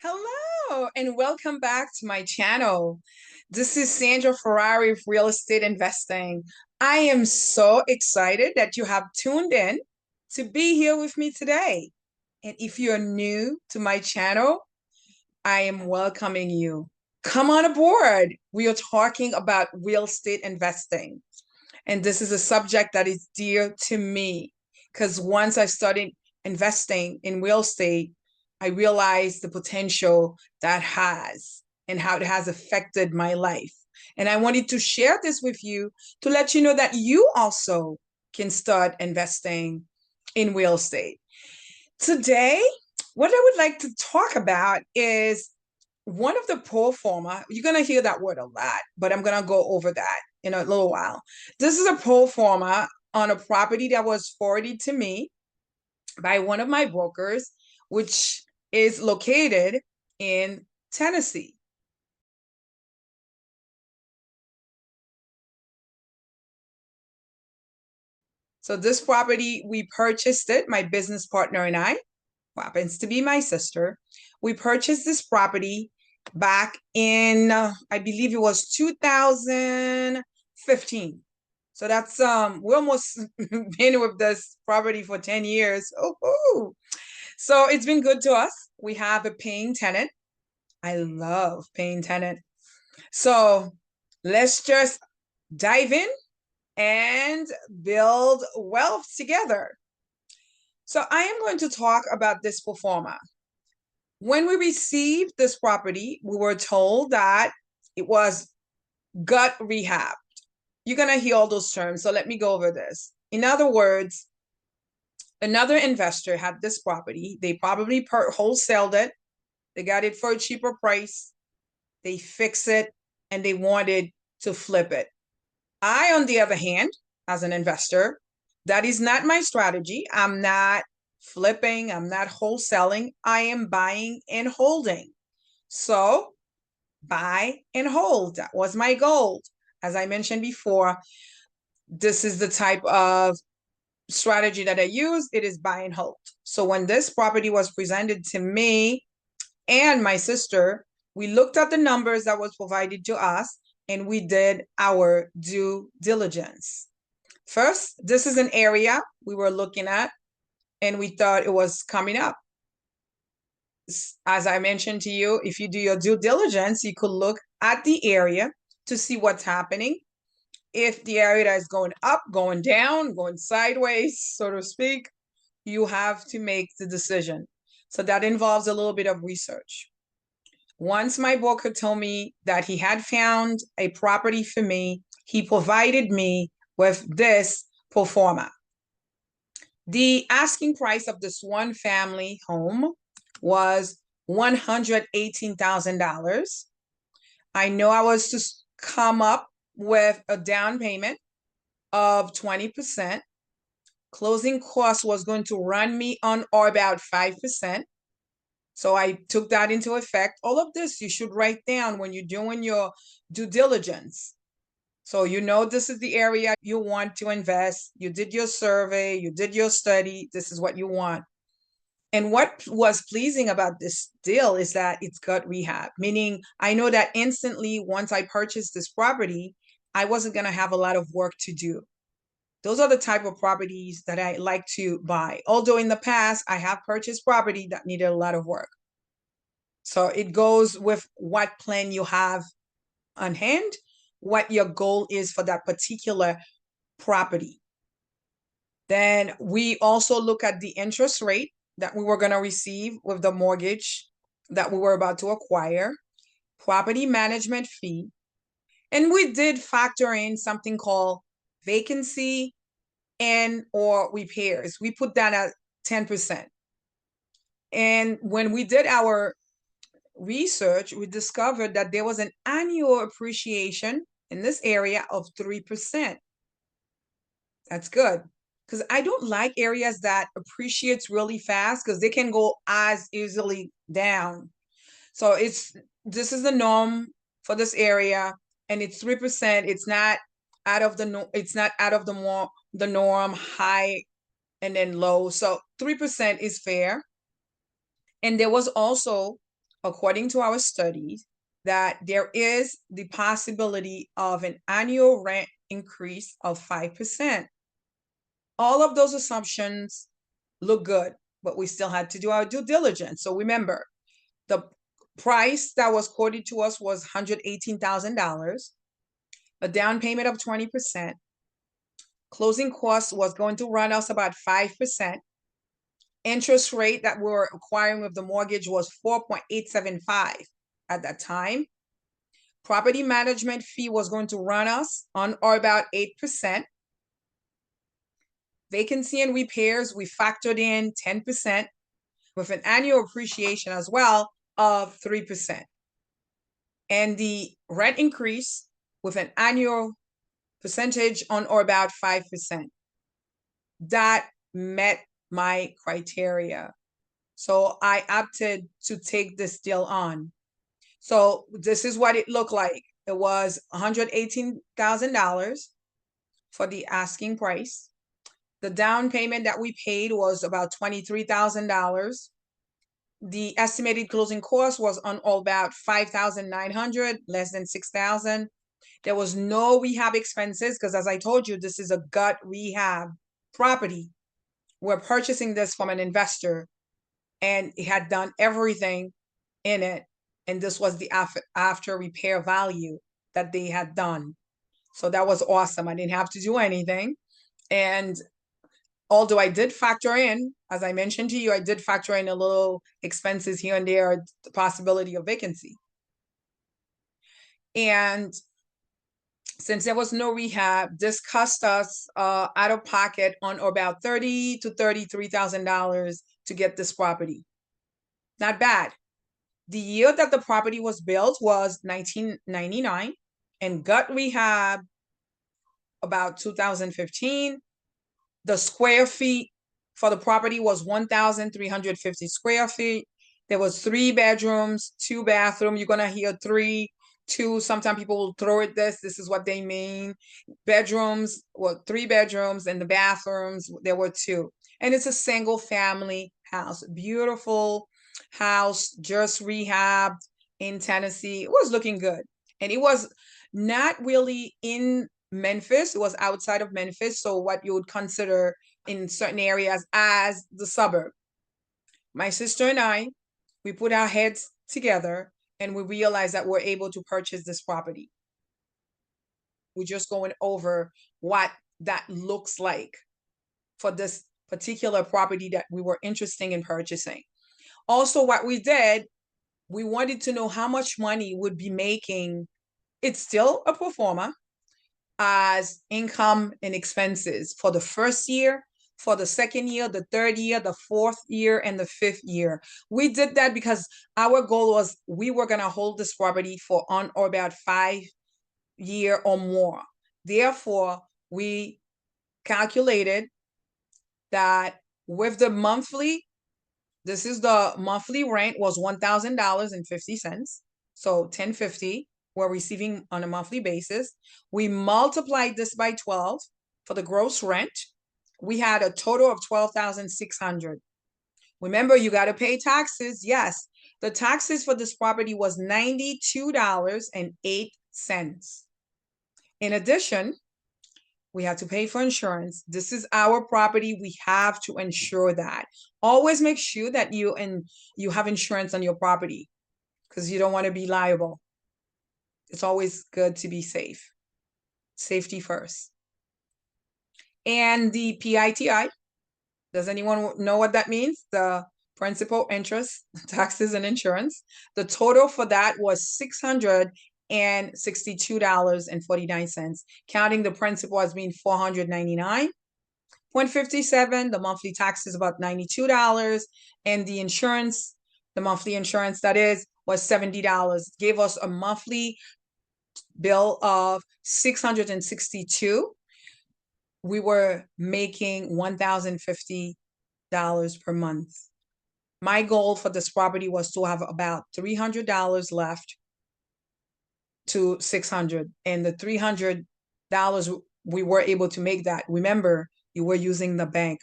Hello and welcome back to my channel. This is Sandra Ferrari of Real Estate Investing. I am so excited that you have tuned in to be here with me today. And if you're new to my channel, I am welcoming you. Come on aboard. We are talking about real estate investing. And this is a subject that is dear to me because once I started investing in real estate, I realized the potential that has and how it has affected my life. And I wanted to share this with you to let you know that you also can start investing in real estate. Today, what I would like to talk about is one of the pro forma. You're going to hear that word a lot, but I'm going to go over that in a little while. This is a pro forma on a property that was forwarded to me by one of my brokers, which is located in Tennessee. So this property, we purchased it, my business partner and I, who happens to be my sister. We purchased this property back in, I believe it was 2015. So that's we almost been with this property for 10 years. Oh, so it's been good to us. We have a paying tenant. I love paying tenant. So let's just dive in and build wealth together. So I am going to talk about this pro forma. When we received this property, we were told that it was gut rehab. You're going to hear all those terms. So let me go over this. In other words, another investor had this property. They probably wholesaled it. They got it for a cheaper price. They fix it and they wanted to flip it. I, on the other hand, as an investor, that is not my strategy. I'm not flipping. I'm not wholesaling. I am buying and holding. So buy and hold. That was my goal. As I mentioned before, this is the type of strategy that I use. It is buy and hold. So when this property was presented to me and my sister, we looked at the numbers that was provided to us and we did our due diligence. First, this is an area we were looking at and we thought it was coming up. As I mentioned to you, if you do your due diligence, you could look at the area to see what's happening. If the area is going up, going down, going sideways, so to speak, you have to make the decision. So that involves a little bit of research. Once my broker told me that he had found a property for me, he provided me with this pro forma. The asking price of this one family home was $118,000. I know I was to come up with a down payment of 20%. Closing costs was going to run me on or about 5%. So I took that into effect. All of this you should write down when you're doing your due diligence. So you know this is the area you want to invest. You did your survey, you did your study. This is what you want. And what was pleasing about this deal is that it's gut rehab, meaning I know that instantly once I purchased this property, I wasn't going to have a lot of work to do. Those are the type of properties that I like to buy. Although in the past, I have purchased property that needed a lot of work. So it goes with what plan you have on hand, what your goal is for that particular property. Then we also look at the interest rate that we were going to receive with the mortgage that we were about to acquire, property management fee, and we did factor in something called vacancy and or repairs. We put that at 10%. And when we did our research, we discovered that there was an annual appreciation in this area of 3%. That's good. Because I don't like areas that appreciates really fast because they can go as easily down. So this is the norm for this area, and it's 3%. It's not out of the norm high and then low. So 3% is fair. And there was also according to our studies, that there is the possibility of an annual rent increase of 5%. All of those assumptions look good, but we still had to do our due diligence. So remember, the price that was quoted to us was $118,000, a down payment of 20%. Closing costs was going to run us about 5%. Interest rate that we were acquiring with the mortgage was 4.875 at that time. Property management fee was going to run us on or about 8%. Vacancy and repairs, we factored in 10% with an annual appreciation as well of 3%. And the rent increase with an annual percentage on or about 5%. That met my criteria. So I opted to take this deal on. So this is what it looked like. It was $118,000 for the asking price. The down payment that we paid was about $23,000. The estimated closing cost was on all about $5,900, less than $6,000. There was no rehab expenses because, as I told you, this is a gut rehab property. We're purchasing this from an investor, and it had done everything in it. And this was the after repair value that they had done. So that was awesome. I didn't have to do anything. And although I did factor in, as I mentioned to you, I did factor in a little expenses here and there, the possibility of vacancy. And since there was no rehab, this cost us out of pocket on or about $30,000 to $33,000 to get this property. Not bad. The year that the property was built was 1999, and gut rehab about 2015. The square feet for the property was 1,350 square feet. There was 3 bedrooms, 2 bathrooms. You're gonna hear 3, 2. Sometimes people will throw it this. This is what they mean. Bedrooms, well, 3 bedrooms, and the bathrooms, there were 2. And it's a single family house. Beautiful house, just rehabbed in Tennessee. It was looking good. And it was not really in Memphis. It was outside of Memphis, so what you would consider in certain areas as the suburb. My sister and I, we put our heads together and we realized that we're able to purchase this property. We're just going over what that looks like for this particular property that we were interested in purchasing. Also, what we did, we wanted to know how much money would be making. It's still a pro forma as income and expenses for the first year, for the second year, the third year, the fourth year, and the fifth year. We did that because our goal was we were going to hold this property for on or about 5 years or more. Therefore, we calculated that with the monthly, this is the monthly rent was $1,000.50. So $1,050 we're receiving on a monthly basis. We multiplied this by 12 for the gross rent. We had a total of $12,600. Remember, you got to pay taxes. Yes, the taxes for this property was $92.08. In addition, we had to pay for insurance. This is our property. We have to ensure that. Always make sure that you have insurance on your property because you don't want to be liable. It's always good to be safe. Safety first. And the PITI, does anyone know what that means? The principal, interest, taxes, and insurance. The total for that was $662.49, counting the principal as being $499.57. The monthly tax is about $92, and the insurance, the monthly insurance that is, was $70. Gave us a monthly bill of $662. We were making $1,050 per month. My goal for this property was to have about $300 left to $600, and the $300 we were able to make that. Remember, you were using the bank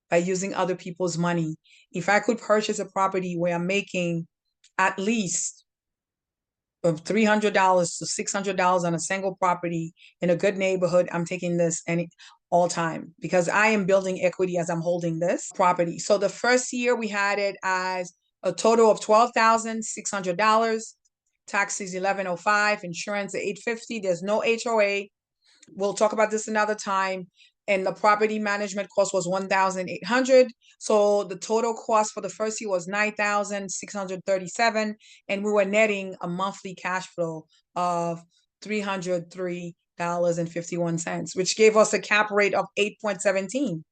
by using other people's money. If I could purchase a property where I'm making at least of $300 to $600 on a single property in a good neighborhood, I'm taking this any all time because I am building equity as I'm holding this property. So the first year we had it as a total of $12,600. Taxes $1,105, insurance at $850. There's no HOA. We'll talk about this another time. And the property management cost was $1,800. So the total cost for the first year was $9,637, and we were netting a monthly cash flow of $303.51, which gave us a cap rate of 8.17.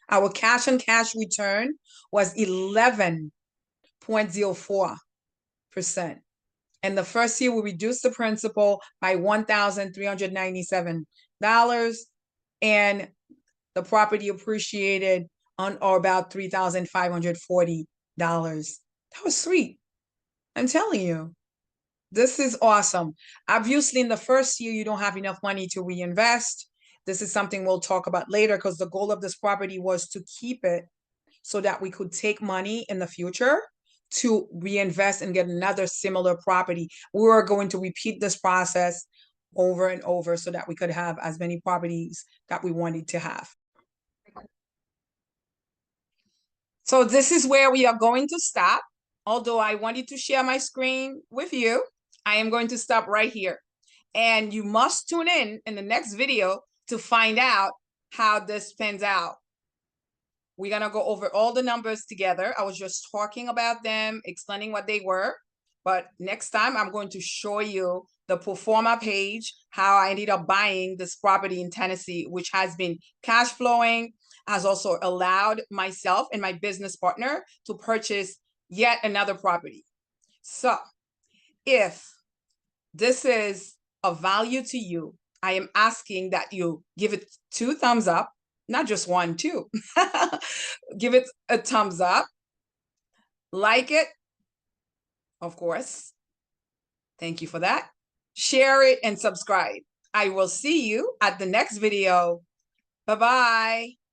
Our cash on cash return was 11.04%. And the first year we reduced the principal by $1,397, and the property appreciated on or about $3,540. That was sweet. I'm telling you, this is awesome. Obviously, in the first year, you don't have enough money to reinvest. This is something we'll talk about later because the goal of this property was to keep it so that we could take money in the future to reinvest and get another similar property. We were going to repeat this process over and over so that we could have as many properties that we wanted to have. So this is where we are going to stop. Although I wanted to share my screen with you, I am going to stop right here. And you must tune in the next video to find out how this pans out. We're going to go over all the numbers together. I was just talking about them, explaining what they were. But next time, I'm going to show you the pro forma page, how I ended up buying this property in Tennessee, which has been cash flowing, has also allowed myself and my business partner to purchase yet another property. So if this is of value to you, I am asking that you give it 2 thumbs up, not just 1, 2. Give it a thumbs up, like it, of course. Thank you for that. Share it and subscribe. I will see you at the next video. Bye-bye.